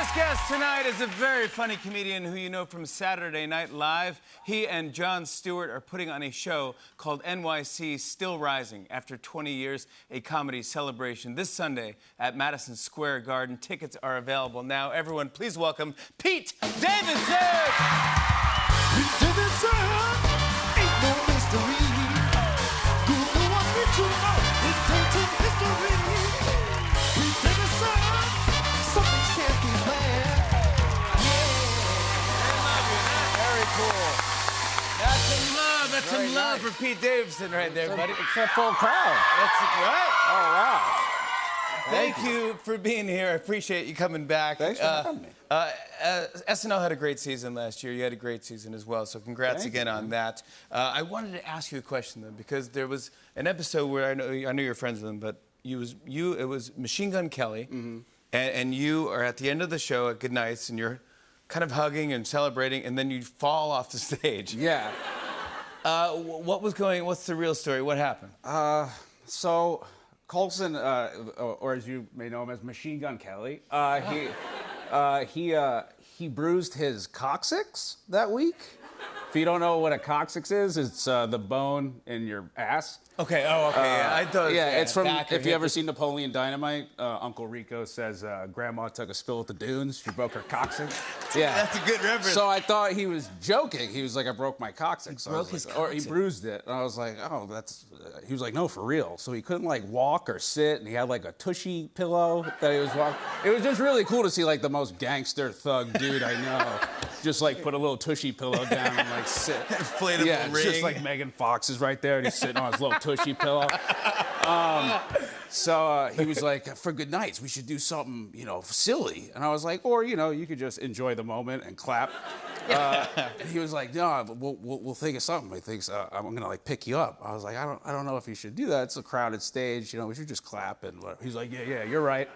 last guest tonight is a very funny comedian who you know from Saturday Night Live. He and Jon Stewart are putting on a show called NYC Still Rising after 20 years, a comedy celebration this Sunday at Madison Square Garden. Tickets are available now. Everyone, please welcome Pete Davidson! Pete Davidson, ain't no mystery. Google wants me to know his tainted history. Pete Davidson, something can't be planned. Very cool. That's some love. That's some love for Pete Davidson right there, buddy. It's a full crowd. That's right. Oh, wow. Thank you for being here. I appreciate you coming back. Thanks for having me. SNL had a great season last year. You had a great season as well, so congrats Thank again you. on that. I wanted to ask you a question, though, because there was an episode where I know you're friends with him, but it was Machine Gun Kelly, and you are at the end of the show at Goodnights, and you're kind of hugging and celebrating, and then you fall off the stage. Yeah. What's the real story? What happened? So Coulson, or as you may know him as Machine Gun Kelly, he bruised his coccyx that week. If you don't know what a coccyx is, it's the bone in your ass. Okay. Oh, okay. Yeah. I thought. Yeah, it's from. back If or you hip ever or- seen Napoleon Dynamite, Uncle Rico says Grandma took a spill at the dunes. She broke her coccyx. Yeah, That's a good reference. So I thought he was joking. He was like, I broke my coccyx. So I broke was his like, Or he coccyx. bruised it. And I was like, oh, that's. He was like, no, for real. So he couldn't like walk or sit, and he had like a tushy pillow that he was walking. It was just really cool to see like the most gangster thug dude I know, just like put a little tushy pillow down and like sit. Inflatable Yeah, it's just ring. like Megan Fox is right there, and he's sitting on his little tushy pillow. So he was like, for good nights, we should do something, silly. And I was like, or, you could just enjoy the moment and clap. And he was like, no, we'll think of something. He thinks I'm gonna like pick you up. I was like, I don't know if you should do that. It's a crowded stage, we should just clap and whatever. He's like, yeah, you're right.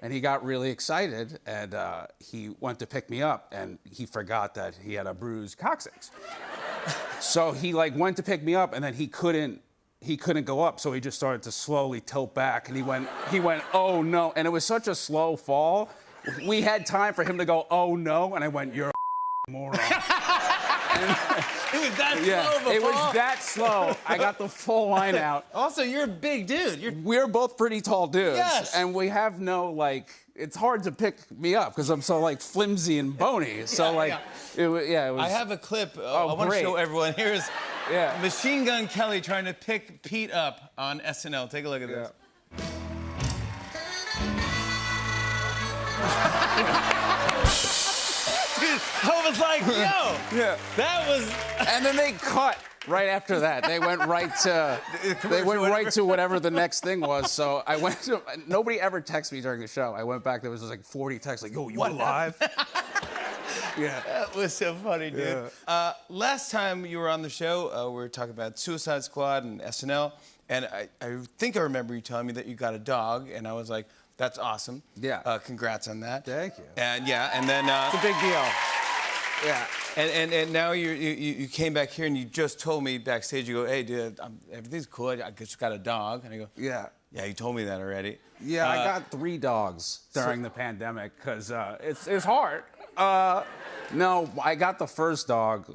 And he got really excited, and he went to pick me up, and he forgot that he had a bruised coccyx. So he like went to pick me up, and then he couldn't go up, so he just started to slowly tilt back, and he went, oh no, and it was such a slow fall. We had time for him to go, oh no, and I went, you're a moron. It was that Yeah, slow of a it was fall? that slow. I got the full line out. Also, you're a big dude. We're both pretty tall dudes, Yes. and we have no it's hard to pick me up because I'm so like flimsy and bony. So Yeah, it was. I have a clip. I want to great. show everyone. Here's Yeah. Machine Gun Kelly trying to pick Pete up on SNL. Take a look at this. Dude, I was like, yo, Yeah. that was. And then they cut right after that. They went right to whatever the next thing was. So I went to. Nobody ever texted me during the show. I went back. There was like 40 texts like, "Yo, you alive?" Yeah. That was so funny, dude. Last time you were on the show, we were talking about Suicide Squad and SNL, and I think I remember you telling me that you got a dog, and I was like, that's awesome. Yeah. Congrats on that. Thank you. And then It's a big deal. Yeah. and now you came back here and you just told me backstage, you go, hey, dude, everything's cool. I just got a dog, and I go, Yeah. yeah, you told me that already. Yeah, I got 3 dogs during the pandemic because it's hard. No, I got the first dog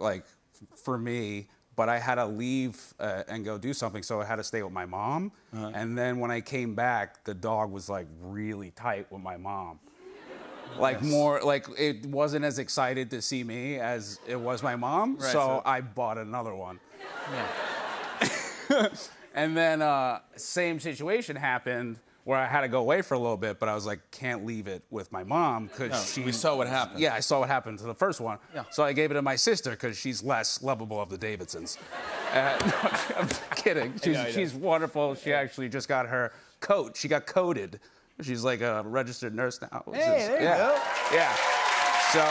for me, but I had to leave and go do something, so I had to stay with my mom. And then when I came back, the dog was like really tight with my mom. More it wasn't as excited to see me as it was my mom, Right, so I bought another one. Yeah. And then same situation happened where I had to go away for a little bit, but I was like, can't leave it with my mom because we saw what happened. Yeah, I saw what happened to the first one. Yeah. So I gave it to my sister because she's less lovable of the Davidsons. No, I'm kidding. She's wonderful. She actually just got her coat. She got coded. She's like a registered nurse now. Hey, there you go. Yeah. So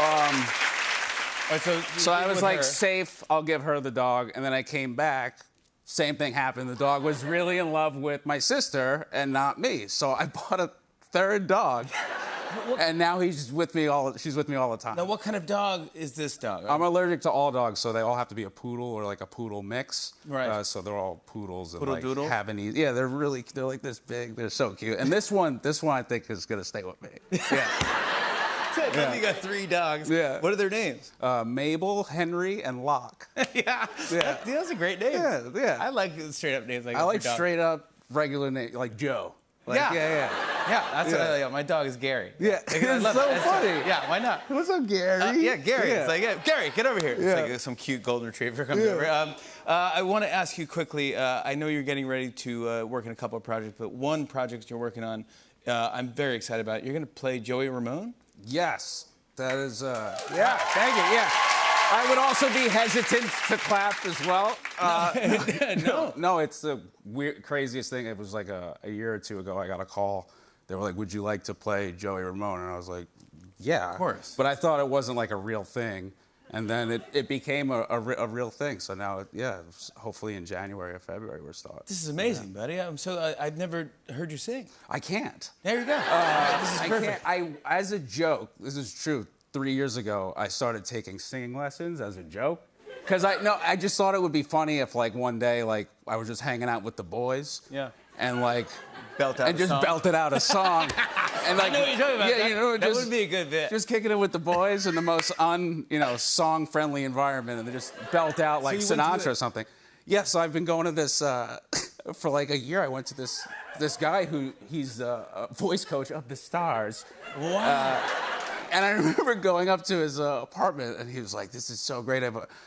So I was with like, her. safe, I'll give her the dog. And then I came back, same thing happened. The dog was really in love with my sister and not me. So I bought a 3rd dog. And now she's with me all the time. Now, what kind of dog is this dog? I'm allergic to all dogs, so they all have to be a poodle or like a poodle mix. Right. So they're all poodles and Poodle like doodle? Havanese. Yeah, they're like this big. They're so cute. And this one I think is gonna stay with me. Yeah. Tell me you got 3 dogs. Yeah. What are their names? Mabel, Henry, and Locke. Yeah. That's a great name. Yeah. I like straight up names like that. I like for dogs. straight up regular name, like Joe. Like, Yeah. yeah. Yeah, that's what I like. My dog is Gary. Yeah, Like, I it's love so it. funny. Yeah, why not? What's up, Gary? Yeah, Gary. Yeah. It's like, yeah, Gary, get over here. Yeah. It's like some cute golden retriever comes Yeah. over. I want to ask you quickly. I know you're getting ready to work in a couple of projects, but one project you're working on, I'm very excited about. You're going to play Joey Ramone. Yes, that is. Yeah, thank you. Yeah, I would also be hesitant to clap as well. No, it's the craziest thing. It was like a year or 2 ago. I got a call. They were like, "Would you like to play Joey Ramone?" And I was like, "Yeah." Of course. But I thought it wasn't like a real thing. And then it became a real thing. So now, hopefully in January or February we're starting. This is amazing, buddy. I've never heard you sing. I can't. There you go. This is perfect. As a joke, this is true. 3 years ago, I started taking singing lessons as a joke. Cause I just thought it would be funny if like one day like I was just hanging out with the boys. Yeah. And like belted out a song. And like I know what you're talking about. yeah, That would be a good bit. just kicking it with the boys in the most song-friendly environment, and they just belt out like you went to Sinatra the- or something. Yeah, so I've been going to this for like a year. I went to this guy he's a voice coach of the Stars. Wow. And I remember going up to his apartment, and he was like, "This is so great.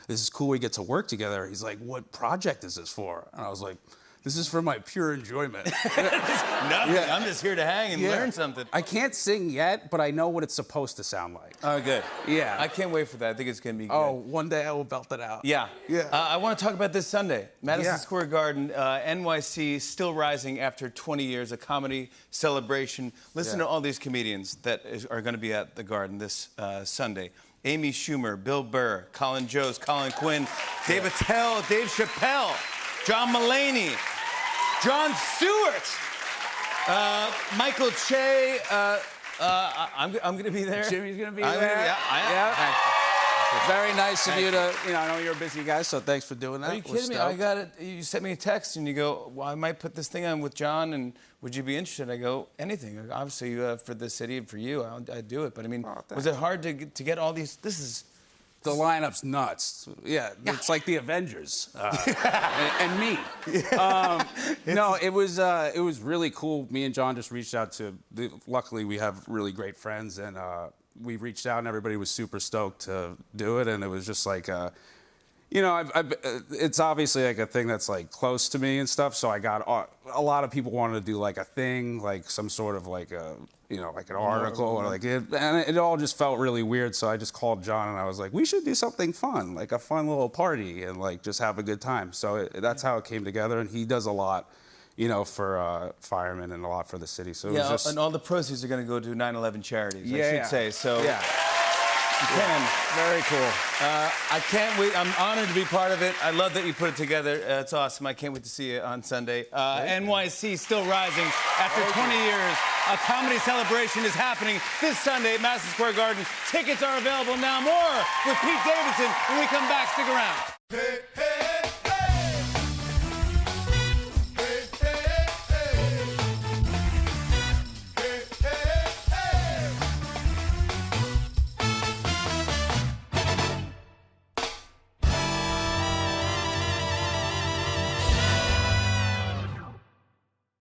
This is cool. We get to work together." He's like, "What project is this for?" And I was like, "This is for my pure enjoyment." Nothing. Yeah. I'm just here to hang and Yeah. learn something. I can't sing yet, but I know what it's supposed to sound like. Oh, good. Yeah. I can't wait for that. I think it's going to be good. Oh, one day I will belt it out. Yeah. Yeah. I want to talk about this Sunday. Madison Yeah. Square Garden, NYC, still rising after 20 years, a comedy celebration. Listen to all these comedians that are going to be at the Garden this Sunday. Amy Schumer, Bill Burr, Colin Jost, Colin Quinn, Dave Attell, Dave Chappelle, John Mulaney, Jon Stewart, Michael Che. I'm going to be there. Jimmy's gonna be I'm there. Yeah, I am. Yeah. Very nice of Thank you to, I know you're a busy guy, so thanks for doing that. Are you We're kidding me? stoked. I got it. You sent me a text and you go, "Well, I might put this thing on with John, and would you be interested?" I go, "Anything. Obviously, for the city and for you, I'd do it." But I mean, was it hard to get all these? This is. The lineup's nuts. Yeah, it's like the Avengers and me. No, it was really cool. Me and John just reached out to. Luckily, we have really great friends, and we reached out, and everybody was super stoked to do it. And it was just like, it's obviously like a thing that's like close to me and stuff. So I got a lot of people wanted to do like a thing, like some sort of like a. Like an article or like it, and it all just felt really weird. So I just called John and I was like, we should do something fun, like a fun little party and like just have a good time. So that's how it came together. And he does a lot, for firemen and a lot for the city. So it was just... and all the proceeds are going to go to 9/11 charities. I should say. So yeah. you can. Very cool. I can't wait. I'm honored to be part of it. I love that you put it together. It's awesome. I can't wait to see you on Sunday. NYC still rising after 20 years. A comedy celebration is happening this Sunday at Madison Square Garden. Tickets are available now. More with Pete Davidson when we come back. Stick around. Hey, hey.